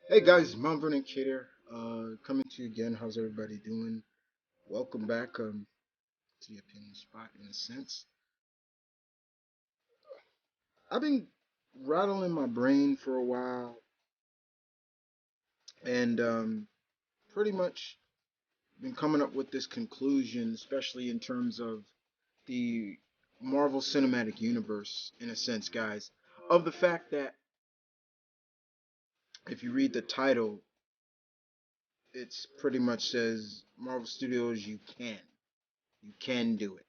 Hey guys, M.V.K here. Coming to you again. How's everybody doing? Welcome back to the opinion spot. In a sense, I've been rattling my brain for a while, and pretty much been coming up with this conclusion, especially in terms of the Marvel Cinematic Universe. In a sense, guys, of the fact that if you read the title, it's pretty much says Marvel Studios, you can do it.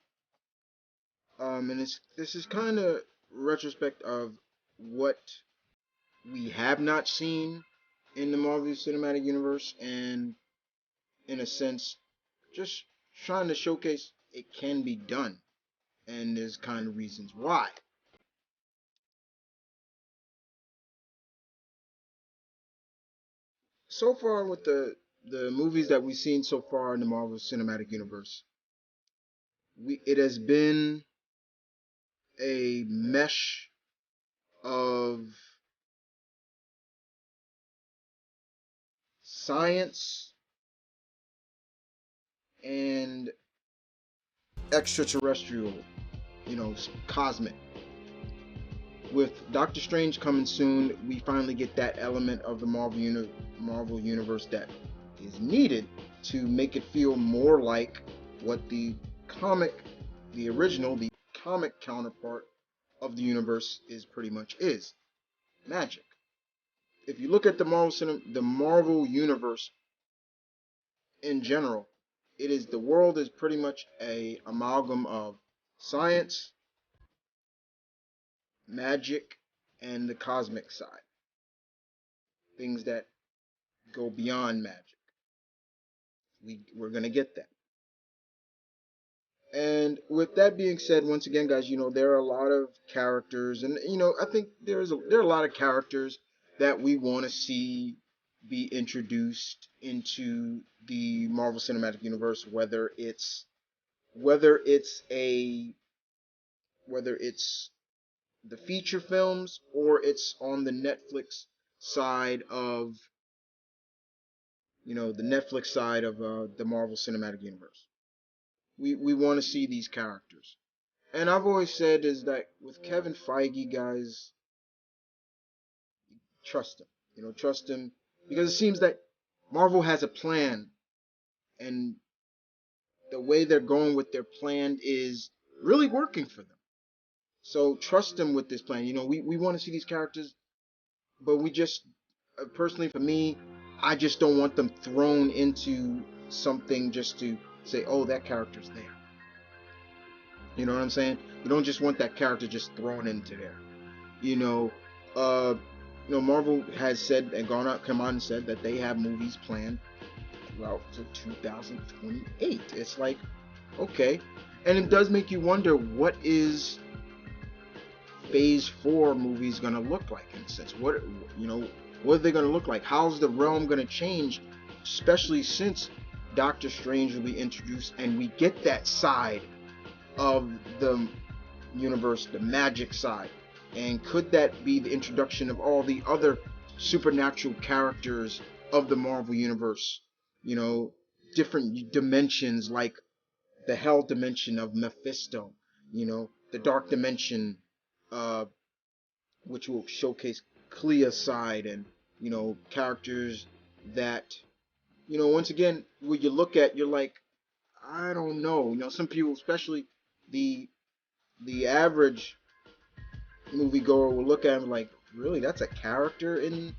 And this is kind of retrospect of what we have not seen in the Marvel Cinematic Universe, and in a sense, just trying to showcase it can be done, and there's kind of reasons why. So far, with the movies that we've seen so far in the Marvel Cinematic Universe, it has been a mesh of science and extraterrestrial, cosmic. With Doctor Strange coming soon, we finally get that element of the Marvel universe that is needed to make it feel more like what comic, the comic counterpart of the universe is pretty much is magic. If you look at the Marvel universe in general, the world is pretty much a amalgam of science, magic, and the cosmic side, things that go beyond magic. We're gonna get that. And with that being said, once again, guys, there are a lot of characters, and I think there are a lot of characters that we want to see be introduced into the Marvel Cinematic Universe, whether it's a whether it's the feature films or it's on the Netflix side of the Netflix side of the Marvel Cinematic Universe. We want to see these characters. And I've always said is that with Kevin Feige, guys, trust him. Trust him because it seems that Marvel has a plan, and the way they're going with their plan is really working for them. So trust them with this plan. We want to see these characters, but we just, personally for me, I just don't want them thrown into something just to say, oh, that character's there. You know what I'm saying? You don't just want that character just thrown into there. You know, uh, Marvel has said and come out and said that they have movies planned throughout to 2028. It's like, okay, and it does make you wonder what is Phase Four movies gonna look like in a sense. You know, what are they gonna look like? How's the realm gonna change, especially since Doctor Strange will be introduced and we get that side of the universe, the magic side. And could that be the introduction of all the other supernatural characters of the Marvel universe? You know, different dimensions like the hell dimension of Mephisto, the dark dimension, uh, which will showcase Clea's side, and characters that once again, when you look at, you're like, I don't know. Some people, especially the average moviegoer, will look at him like, really, that's a character in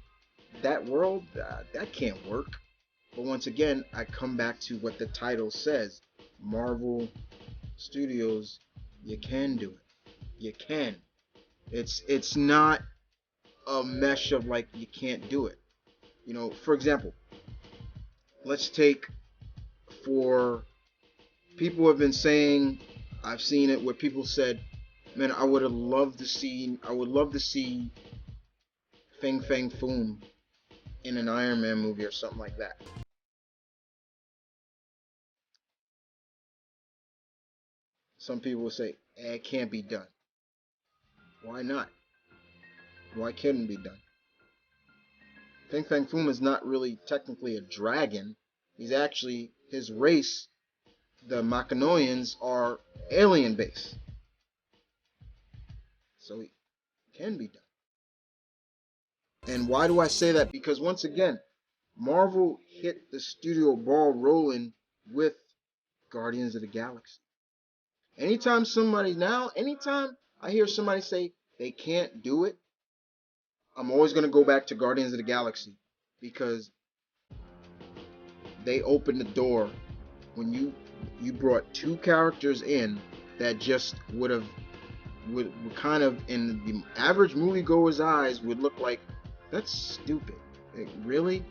that world? That can't work. But once again, I come back to what the title says: Marvel Studios. You can do it. You can. It's not a mesh of like you can't do it. For example, let's take for people who have been saying, I've seen it where people said, man, I would love to see Feng Feng Foom in an Iron Man movie or something like that. Some people will say, it can't be done. Why not? Why couldn't it be done? Fing Fang Foom is not really technically a dragon. He's actually, his race, the Makanoians, are alien based. So it can be done. And why do I say that? Because once again, Marvel hit the studio ball rolling with Guardians of the Galaxy. Anytime I hear somebody say they can't do it, I'm always going to go back to Guardians of the Galaxy because they opened the door when you brought two characters in that just would kind of in the average moviegoer's eyes would look like that's stupid. Like, really?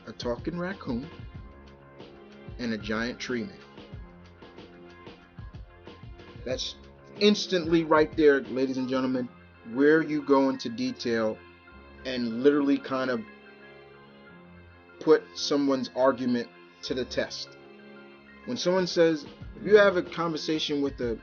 A talking raccoon and a giant tree man. That's instantly right there, ladies and gentlemen, where you go into detail and literally kind of put someone's argument to the test. When someone says, if you have a conversation with a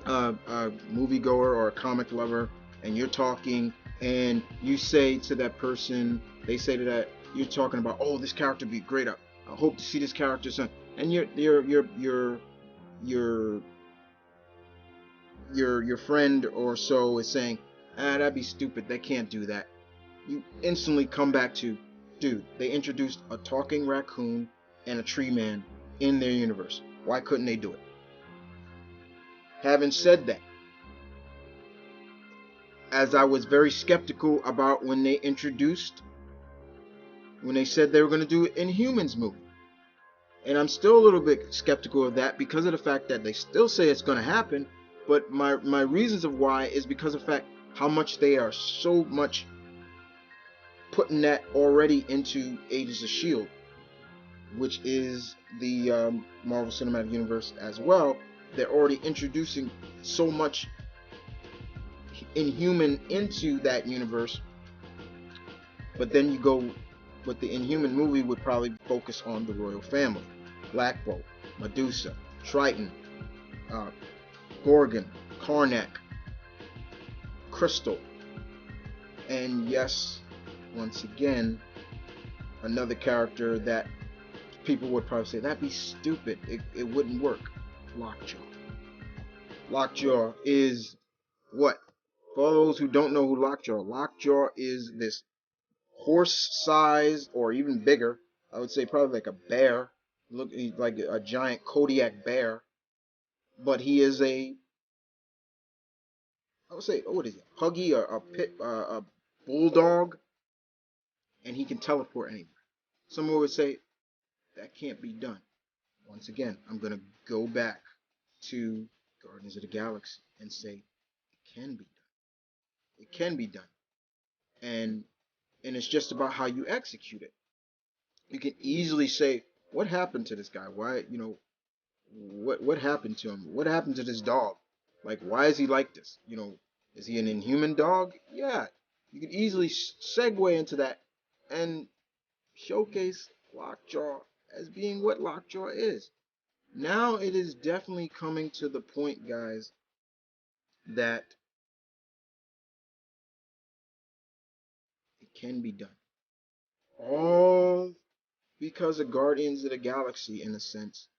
moviegoer or a comic lover, and you're talking, and you say to that person, they say to that, you're talking about, oh, this character would be great. I hope to see this character, son. And your your friend or so is saying, that'd be stupid. They can't do that. You instantly come back to, dude, they introduced a talking raccoon and a tree man in their universe. Why couldn't they do it? Having said that, as I was very skeptical about when they said they were going to do it in Humans movie. And I'm still a little bit skeptical of that because of the fact that they still say it's going to happen. But my reasons of why is because of the fact how much they are so much putting that already into Agents of S.H.I.E.L.D., which is the Marvel Cinematic Universe as well. They're already introducing so much Inhuman into that universe. But then you go with the Inhuman movie would probably focus on the royal family. Black Bolt, Medusa, Triton, uh, Gorgon, Karnak, Crystal, and yes, once again, another character that people would probably say that'd be stupid. It wouldn't work. Lockjaw. Lockjaw is what? For those who don't know who Lockjaw is this horse-sized or even bigger. I would say probably like a bear. Look, he's like a giant Kodiak bear, but he is I would say, what is it? Puggy or a bulldog, and he can teleport anywhere. Someone would say that can't be done. Once again, I'm gonna go back to Guardians of the Galaxy and say it can be done. It can be done, and it's just about how you execute it. You can easily say, what happened to this guy? Why, what happened to him? What happened to this dog? Like, why is he like this? Is he an inhuman dog? Yeah, you can easily segue into that and showcase Lockjaw as being what Lockjaw is. Now it is definitely coming to the point, guys, that it can be done. All because of Guardians of the Galaxy, in a sense,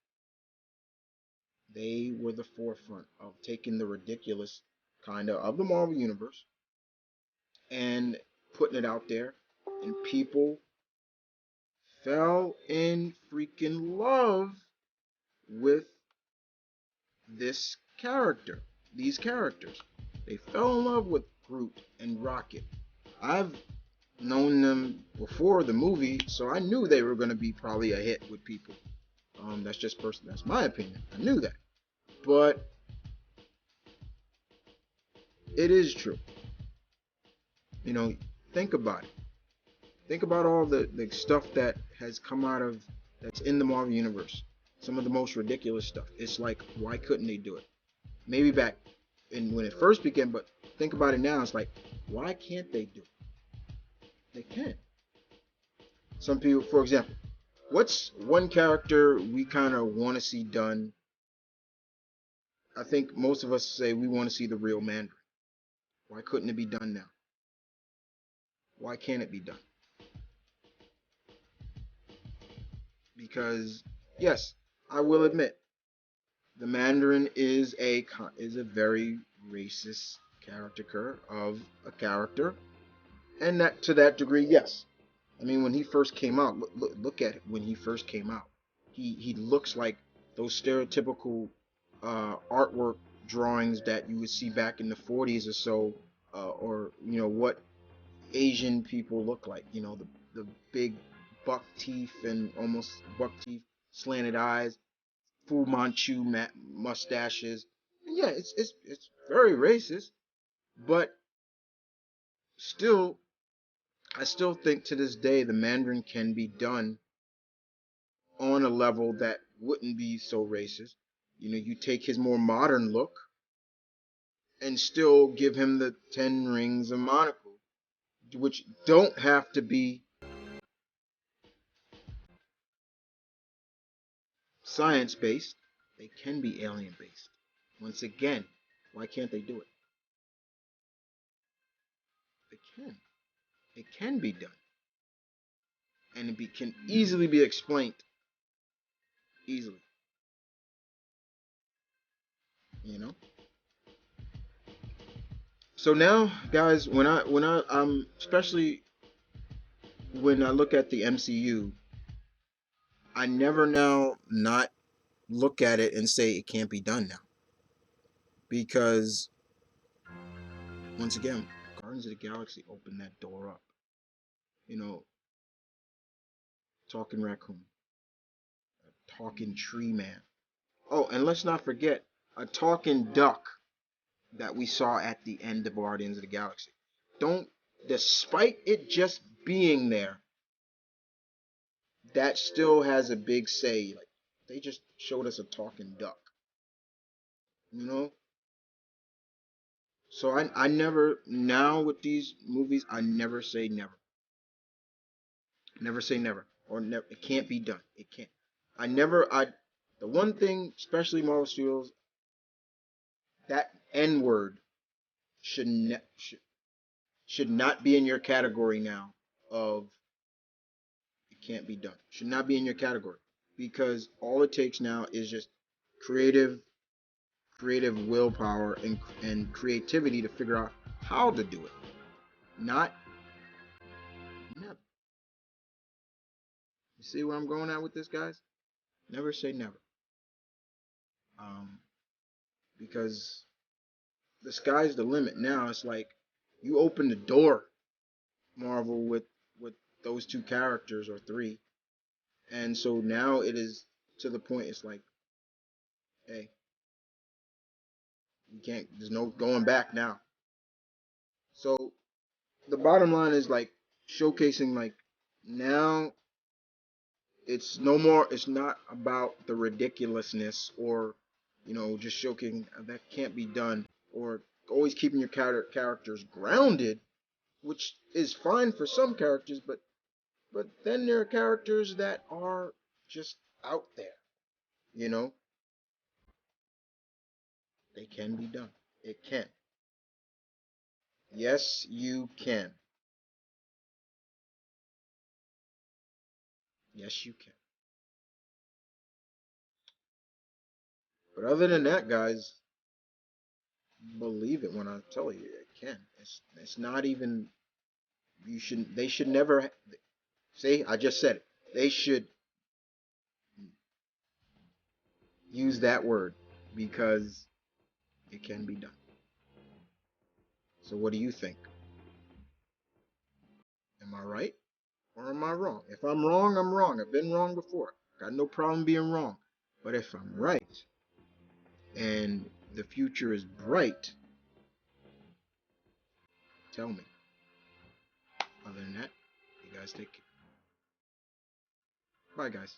they were the forefront of taking the ridiculous kind of the Marvel Universe and putting it out there, and people fell in freaking love with this character, these characters. They fell in love with Groot and Rocket. I've known them before the movie, so I knew they were going to be probably a hit with people. That's my opinion. I knew that, but it is true. You know, think about it. Think about all the stuff that has come out of that's in the Marvel universe. Some of the most ridiculous stuff. It's like, why couldn't they do it? Maybe back when it first began, but think about it now. It's like, why can't they do it? They can. Some people, for example, what's one character we kind of want to see done? I think most of us say we want to see the real Mandarin. Why couldn't it be done now? Why can't it be done? Because yes, I will admit the Mandarin is a very racist caricature of a character, and that to that degree, yes. I mean, when he first came out, look at it. When he first came out, he looks like those stereotypical artwork drawings that you would see back in the 40s or so, or what Asian people look like. The big buck teeth and almost buck teeth, slanted eyes, Fu Manchu mustaches. And yeah, it's very racist, but still, I still think to this day the Mandarin can be done on a level that wouldn't be so racist. You take his more modern look and still give him the 10 rings of monocle, which don't have to be science based, they can be alien based. Once again, why can't they do it? They can. It can be done. And can easily be explained. Easily. You know? So now, guys, when I especially when I look at the MCU, I never now not look at it and say it can't be done now. Because once again, Guardians of the Galaxy opened that door up. You know, talking raccoon, talking tree man. Oh, and let's not forget a talking duck that we saw at the end of Guardians of the Galaxy. Don't, despite it just being there, that still has a big say. Like they just showed us a talking duck, you know. So I never now with these movies I never say never, never say never, or never it can't be done. It can't. I the one thing, especially Marvel Studios, that N word should ne- should not be in your category now of it can't be done. Should not be in your category because all it takes now is just creative creative willpower and creativity to figure out how to do it. Not never. You see where I'm going at with this, guys? Never say never. Um, because the sky's the limit now. It's like you open the door, Marvel, with those two characters or three, and so now it is to the point. It's like, hey, you can't. There's no going back now. So the bottom line is like showcasing like now it's no more it's not about the ridiculousness or just showcasing that can't be done or always keeping your characters grounded, which is fine for some characters, but then there are characters that are just out there, you know they can be done. It can. Yes, you can. Yes, you can. But other than that, guys, believe it when I tell you it can. It's not even you should they should never see, I just said it. They should use that word because it can be done. So what do you think? Am I right or am I wrong? If I'm wrong, I'm wrong. I've been wrong before. Got no problem being wrong. But if I'm right and the future is bright, tell me. Other than that, you guys take care. Bye, guys.